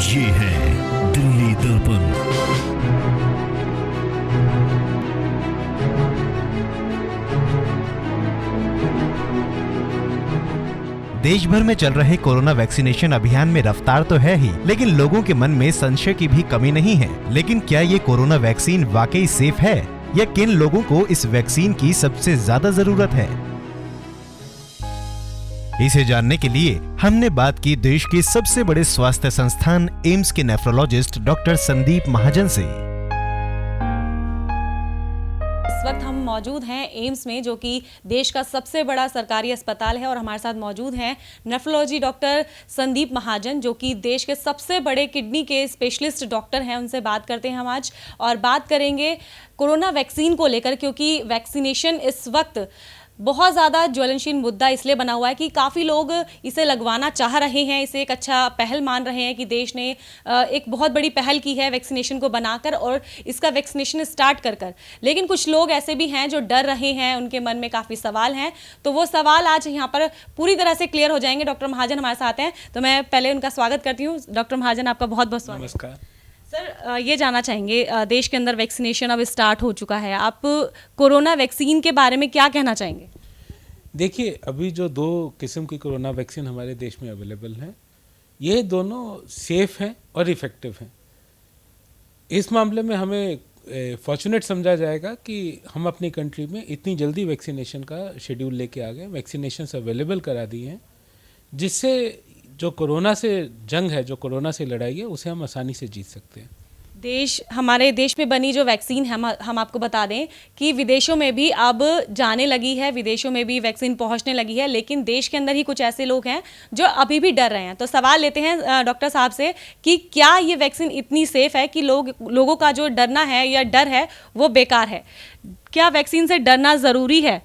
ये है दिल्ली दर्पण। देश भर में चल रहे कोरोना वैक्सीनेशन अभियान में रफ्तार तो है ही, लेकिन लोगों के मन में संशय की भी कमी नहीं है। लेकिन क्या ये कोरोना वैक्सीन वाकई सेफ है, या किन लोगों को इस वैक्सीन की सबसे ज्यादा जरूरत है? इसे जानने के लिए हमने बात की देश के सबसे बड़े स्वास्थ्य संस्थान एम्स के नेफ्रोलॉजिस्ट डॉक्टर संदीप महाजन से। इस वक्त हम मौजूद हैं एम्स में, जो कि देश का सबसे बड़ा सरकारी अस्पताल है, और हमारे साथ मौजूद हैं नेफ्रोलॉजी डॉक्टर संदीप महाजन, जो कि देश के सबसे बड़े किडनी के स्पेशलिस्ट डॉक्टर हैं। उनसे बात करते हैं हम आज, और बात करेंगे कोरोना वैक्सीन को लेकर, क्योंकि वैक्सीनेशन इस वक्त बहुत ज़्यादा ज्वलनशील मुद्दा इसलिए बना हुआ है कि काफ़ी लोग इसे लगवाना चाह रहे हैं, इसे एक अच्छा पहल मान रहे हैं कि देश ने एक बहुत बड़ी पहल की है वैक्सीनेशन को बनाकर और इसका वैक्सीनेशन स्टार्ट कर। लेकिन कुछ लोग ऐसे भी हैं जो डर रहे हैं, उनके मन में काफ़ी सवाल हैं, तो वो सवाल आज यहाँ पर पूरी तरह से क्लियर हो जाएंगे। डॉक्टर महाजन हमारे साथ हैं, तो मैं पहले उनका स्वागत करती हूँ। डॉक्टर महाजन, आपका बहुत बहुत स्वागत। नमस्कार सर, ये जानना चाहेंगे, देश के अंदर वैक्सीनेशन अब स्टार्ट हो चुका है, आप कोरोना वैक्सीन के बारे में क्या कहना चाहेंगे? देखिए, अभी जो 2 किस्म की कोरोना वैक्सीन हमारे देश में अवेलेबल हैं, ये दोनों सेफ हैं और इफ़ेक्टिव हैं। इस मामले में हमें फॉर्चुनेट समझा जाएगा कि हम अपनी कंट्री में इतनी जल्दी वैक्सीनेशन का शेड्यूल लेके आ गए, वैक्सीनेशंस अवेलेबल करा दी हैं, जिससे जो कोरोना से जंग है, जो कोरोना से लड़ाई है, उसे हम आसानी से जीत सकते हैं। हमारे देश में बनी जो वैक्सीन है, हम आपको बता दें कि विदेशों में भी अब जाने लगी है, विदेशों में भी वैक्सीन पहुंचने लगी है, लेकिन देश के अंदर ही कुछ ऐसे लोग हैं जो अभी भी डर रहे हैं। तो सवाल लेते हैं डॉक्टर साहब से कि क्या ये वैक्सीन इतनी सेफ है कि लोगों का जो डरना है या डर है वो बेकार है? क्या वैक्सीन से डरना ज़रूरी है?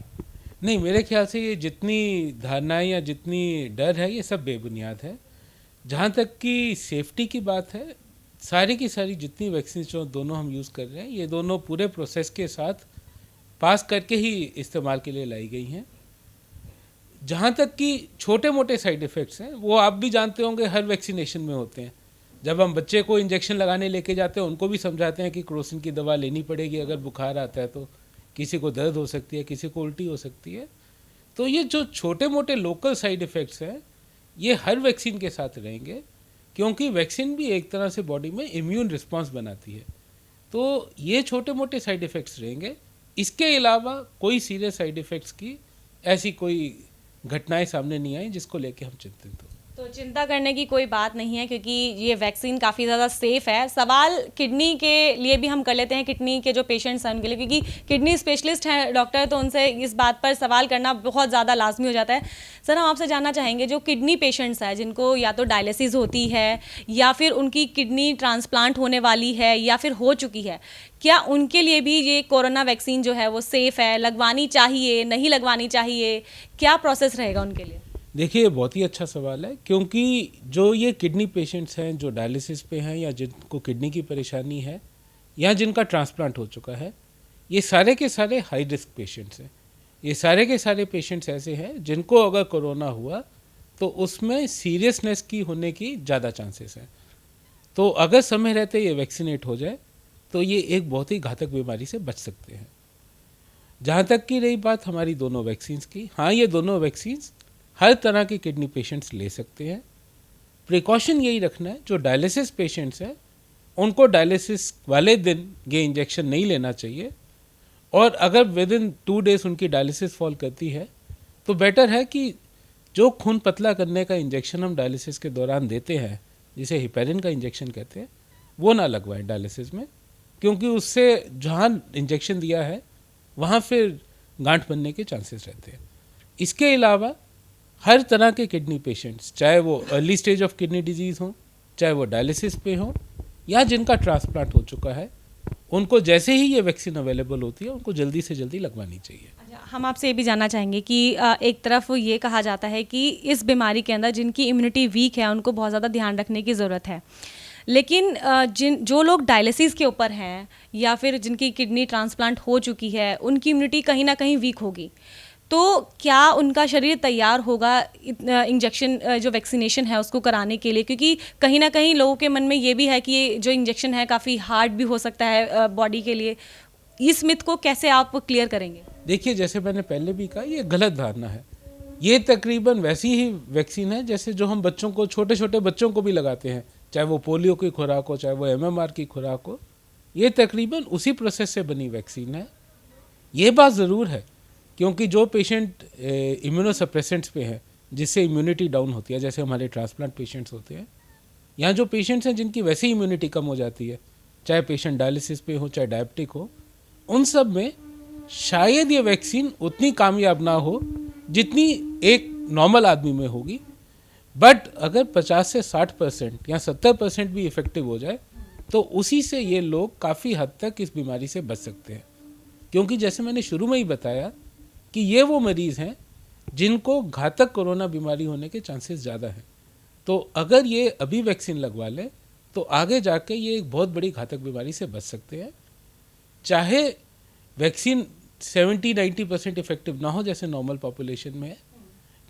नहीं, मेरे ख्याल से ये जितनी धारणाएं या जितनी डर है, ये सब बेबुनियाद है। जहाँ तक कि सेफ्टी की बात है, सारी की सारी जितनी वैक्सीन जो दोनों हम यूज़ कर रहे हैं, ये दोनों पूरे प्रोसेस के साथ पास करके ही इस्तेमाल के लिए लाई गई हैं। जहाँ तक कि छोटे मोटे साइड इफ़ेक्ट्स हैं, वो आप भी जानते होंगे, हर वैक्सीनेशन में होते हैं। जब हम बच्चे को इंजेक्शन लगाने लेके जाते हैं, उनको भी समझाते हैं कि क्रोसिन की दवा लेनी पड़ेगी, अगर बुखार आता है तो किसी को दर्द हो सकती है, किसी को उल्टी हो सकती है। तो ये जो छोटे मोटे लोकल साइड इफ़ेक्ट्स हैं, ये हर वैक्सीन के साथ रहेंगे, क्योंकि वैक्सीन भी एक तरह से बॉडी में इम्यून रिस्पांस बनाती है। तो ये छोटे मोटे साइड इफ़ेक्ट्स रहेंगे। इसके अलावा कोई सीरियस साइड इफ़ेक्ट्स की ऐसी कोई घटनाएं सामने नहीं आई जिसको लेके हम चिंतित हो। तो चिंता करने की कोई बात नहीं है, क्योंकि ये वैक्सीन काफ़ी ज़्यादा सेफ़ है। सवाल किडनी के लिए भी हम कर लेते हैं, किडनी के जो पेशेंट्स हैं उनके लिए, क्योंकि किडनी स्पेशलिस्ट हैं डॉक्टर, तो उनसे इस बात पर सवाल करना बहुत ज़्यादा लाजमी हो जाता है। सर, हम आपसे जानना चाहेंगे, जो किडनी पेशेंट्स हैं जिनको या तो डायलिसिस होती है या फिर उनकी किडनी ट्रांसप्लांट होने वाली है या फिर हो चुकी है, क्या उनके लिए भी ये कोरोना वैक्सीन जो है वो सेफ़ है? लगवानी चाहिए, नहीं लगवानी चाहिए? क्या प्रोसेस रहेगा उनके लिए? देखिए, ये बहुत ही अच्छा सवाल है, क्योंकि जो ये किडनी पेशेंट्स हैं जो डायलिसिस पे हैं या जिनको किडनी की परेशानी है या जिनका ट्रांसप्लांट हो चुका है, ये सारे के सारे हाई रिस्क पेशेंट्स हैं। ये सारे के सारे पेशेंट्स ऐसे हैं जिनको अगर कोरोना हुआ तो उसमें सीरियसनेस की होने की ज़्यादा चांसेस हैं। तो अगर समय रहते ये वैक्सीनेट हो जाए तो ये एक बहुत ही घातक बीमारी से बच सकते हैं। जहाँ तक की रही बात हमारी दोनों वैक्सीन्स की, हाँ, ये दोनों वैक्सीन्स हर तरह के किडनी पेशेंट्स ले सकते हैं। प्रिकॉशन यही रखना है, जो डायलिसिस पेशेंट्स हैं उनको डायलिसिस वाले दिन ये इंजेक्शन नहीं लेना चाहिए, और अगर विद इन 2 डेज उनकी डायलिसिस फॉल करती है तो बेटर है कि जो खून पतला करने का इंजेक्शन हम डायलिसिस के दौरान देते हैं, जिसे हिपेरिन का इंजेक्शन कहते हैं, वो ना लगवाएं डायलिसिस में, क्योंकि उससे जहाँ इंजेक्शन दिया है वहाँ फिर गांठ बनने के चांसेस रहते हैं। इसके अलावा हर तरह के किडनी पेशेंट्स, चाहे वो early stage of kidney disease हो, चाहे वो डायलिसिस पे हो या जिनका ट्रांसप्लांट हो चुका है, उनको जैसे ही ये वैक्सीन अवेलेबल होती है उनको जल्दी से जल्दी लगवानी चाहिए। अच्छा, हम आपसे ये भी जानना चाहेंगे कि एक तरफ ये कहा जाता है कि इस बीमारी के अंदर जिनकी इम्यूनिटी वीक है उनको बहुत ज़्यादा ध्यान रखने की ज़रूरत है, लेकिन जो लोग डायलिसिस के ऊपर हैं या फिर जिनकी किडनी ट्रांसप्लांट हो चुकी है, उनकी इम्यूनिटी कहीं ना कहीं वीक होगी। तो क्या उनका शरीर तैयार होगा इंजेक्शन जो वैक्सीनेशन है उसको कराने के लिए, क्योंकि कहीं ना कहीं लोगों के मन में ये भी है कि ये जो इंजेक्शन है काफ़ी हार्ड भी हो सकता है बॉडी के लिए। इस मिथ को कैसे आप क्लियर करेंगे? देखिए, जैसे मैंने पहले भी कहा, ये गलत धारणा है। ये तकरीबन वैसी ही वैक्सीन है जैसे जो हम बच्चों को, छोटे छोटे बच्चों को भी लगाते हैं, चाहे वो पोलियो की खुराक हो, चाहे वो MMR की खुराक हो। ये तकरीबन उसी प्रोसेस से बनी वैक्सीन है। ये बात ज़रूर है, क्योंकि जो पेशेंट इम्यूनोसप्रेसेंट्स पे हैं, जिससे इम्यूनिटी डाउन होती है, जैसे हमारे ट्रांसप्लांट पेशेंट्स होते हैं, या जो पेशेंट्स हैं जिनकी वैसे ही इम्यूनिटी कम हो जाती है, चाहे पेशेंट डायलिसिस पे हो, चाहे डायबिटिक हो, उन सब में शायद ये वैक्सीन उतनी कामयाब ना हो जितनी एक नॉर्मल आदमी में होगी। बट अगर 50 से 60% या 70% भी इफ़ेक्टिव हो जाए तो उसी से ये लोग काफ़ी हद तक इस बीमारी से बच सकते हैं। क्योंकि जैसे मैंने शुरू में ही बताया कि ये वो मरीज़ हैं जिनको घातक कोरोना बीमारी होने के चांसेस ज़्यादा हैं। तो अगर ये अभी वैक्सीन लगवा लें तो आगे जाके ये एक बहुत बड़ी घातक बीमारी से बच सकते हैं। चाहे वैक्सीन 70-90% इफेक्टिव ना हो जैसे नॉर्मल पॉपुलेशन में है,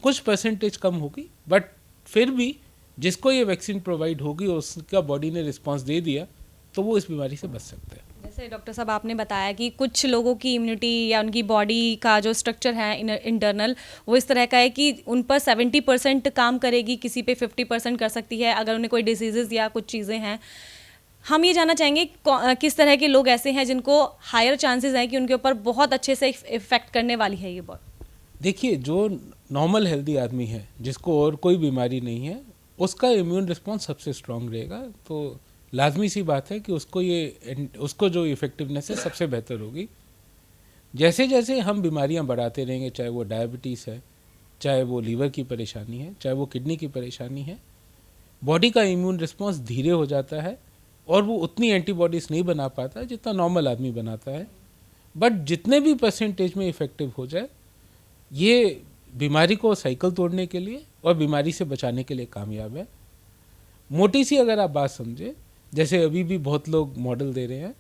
कुछ परसेंटेज कम होगी, बट फिर भी जिसको ये वैक्सीन प्रोवाइड होगी और उसका बॉडी ने रिस्पांस दे दिया तो वो इस बीमारी से बच सकते हैं। जैसे डॉक्टर साहब आपने बताया कि कुछ लोगों की इम्यूनिटी या उनकी बॉडी का जो स्ट्रक्चर है इंटरनल वो इस तरह का है कि उन पर 70% काम करेगी, किसी पे 50% कर सकती है अगर उन्हें कोई डिजीज़ या कुछ चीज़ें हैं। हम ये जानना चाहेंगे किस तरह के लोग ऐसे हैं जिनको हायर चांसेस हैं कि उनके ऊपर बहुत अच्छे से इफेक्ट करने वाली है ये बॉडी। देखिए, जो नॉर्मल हेल्दी आदमी है जिसको और कोई बीमारी नहीं है, उसका इम्यून रिस्पॉन्स सबसे स्ट्रांग रहेगा। तो लाजमी सी बात है कि उसको जो इफ़ेक्टिवनेस है सबसे बेहतर होगी। जैसे जैसे हम बीमारियां बढ़ाते रहेंगे, चाहे वो डायबिटीज़ है, चाहे वो लीवर की परेशानी है, चाहे वो किडनी की परेशानी है, बॉडी का इम्यून रिस्पॉन्स धीरे हो जाता है और वो उतनी एंटीबॉडीज़ नहीं बना पाता जितना नॉर्मल आदमी बनाता है। बट जितने भी परसेंटेज में इफ़ेक्टिव हो जाए, ये बीमारी को साइकिल तोड़ने के लिए और बीमारी से बचाने के लिए कामयाब है। मोटी सी अगर आप बात समझे, जैसे अभी भी बहुत लोग मॉडल दे रहे हैं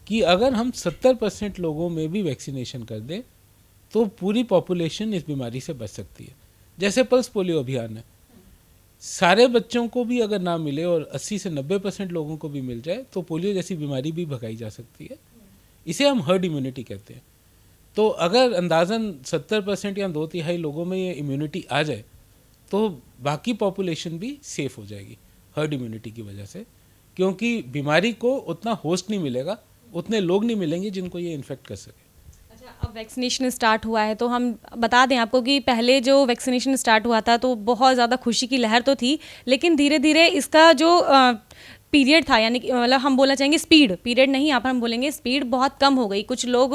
कि अगर हम 70% लोगों में भी वैक्सीनेशन कर दें तो पूरी पॉपुलेशन इस बीमारी से बच सकती है। जैसे पल्स पोलियो अभियान है, सारे बच्चों को भी अगर ना मिले और 80 से 90% लोगों को भी मिल जाए तो पोलियो जैसी बीमारी भी भगाई जा सकती है। इसे हम हर्ड इम्यूनिटी कहते हैं। तो अगर अंदाज़न 70% या 2/3 लोगों में ये इम्यूनिटी आ जाए तो बाकी पॉपुलेशन भी सेफ हो जाएगी हर्ड इम्यूनिटी की वजह से, क्योंकि बीमारी को उतना होस्ट नहीं मिलेगा, उतने लोग नहीं मिलेंगे जिनको ये इन्फेक्ट कर सके। अच्छा, अब वैक्सीनेशन स्टार्ट हुआ है तो हम बता दें आपको कि पहले जो वैक्सीनेशन स्टार्ट हुआ था तो बहुत ज़्यादा खुशी की लहर तो थी, लेकिन धीरे धीरे इसका जो पीरियड था, यानी कि मतलब हम बोलना चाहेंगे स्पीड, पीरियड नहीं यहाँ पर हम बोलेंगे स्पीड बहुत कम हो गई। कुछ लोग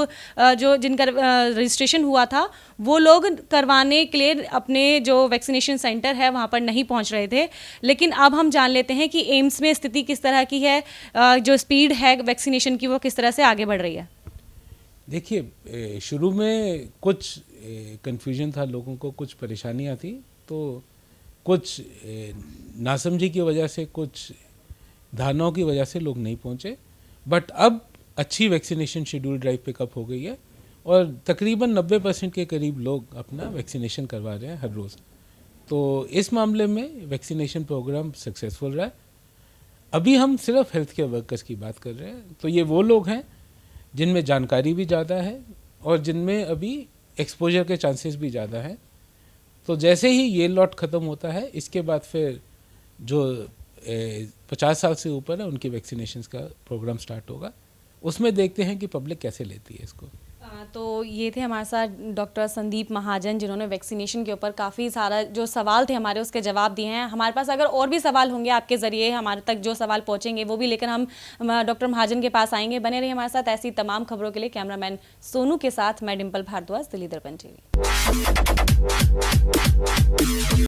जो जिनका रजिस्ट्रेशन हुआ था वो लोग करवाने के लिए अपने जो वैक्सीनेशन सेंटर है वहाँ पर नहीं पहुँच रहे थे। लेकिन अब हम जान लेते हैं कि एम्स में स्थिति किस तरह की है, जो स्पीड है वैक्सीनेशन की वो किस तरह से आगे बढ़ रही है। देखिए, शुरू में कुछ कन्फ्यूजन था लोगों को, कुछ परेशानियाँ थी, तो कुछ नासमझी की वजह से, कुछ धारणाओं की वजह से लोग नहीं पहुंचे। बट अब अच्छी वैक्सीनेशन शेड्यूल ड्राइव पिकअप हो गई है और तकरीबन 90% के करीब लोग अपना वैक्सीनेशन करवा रहे हैं हर रोज़। तो इस मामले में वैक्सीनेशन प्रोग्राम सक्सेसफुल रहा है। अभी हम सिर्फ हेल्थ केयर वर्कर्स की बात कर रहे हैं, तो ये वो लोग हैं जिनमें जानकारी भी ज़्यादा है और जिनमें अभी एक्सपोजर के चांसेस भी ज़्यादा हैं। तो जैसे ही ये लॉट ख़त्म होता है, इसके बाद फिर जो 50 साल से ऊपर है उनकी वैक्सीनेशंस का प्रोग्राम स्टार्ट होगा। उसमें देखते हैं कि पब्लिक कैसे लेती है इसको। तो ये थे हमारे साथ डॉक्टर संदीप महाजन, जिन्होंने वैक्सीनेशन के ऊपर काफ़ी सारा जो सवाल थे हमारे उसके जवाब दिए हैं। हमारे पास अगर और भी सवाल होंगे आपके ज़रिए हमारे तक जो सवाल पहुंचेंगे वो भी लेकर हम डॉक्टर महाजन के पास आएंगे। बने रहिए हमारे साथ ऐसी तमाम खबरों के लिए। कैमरामैन सोनू के साथ मैं डिम्पल भारद्वाज, दिल्ली दर्पण टीवी।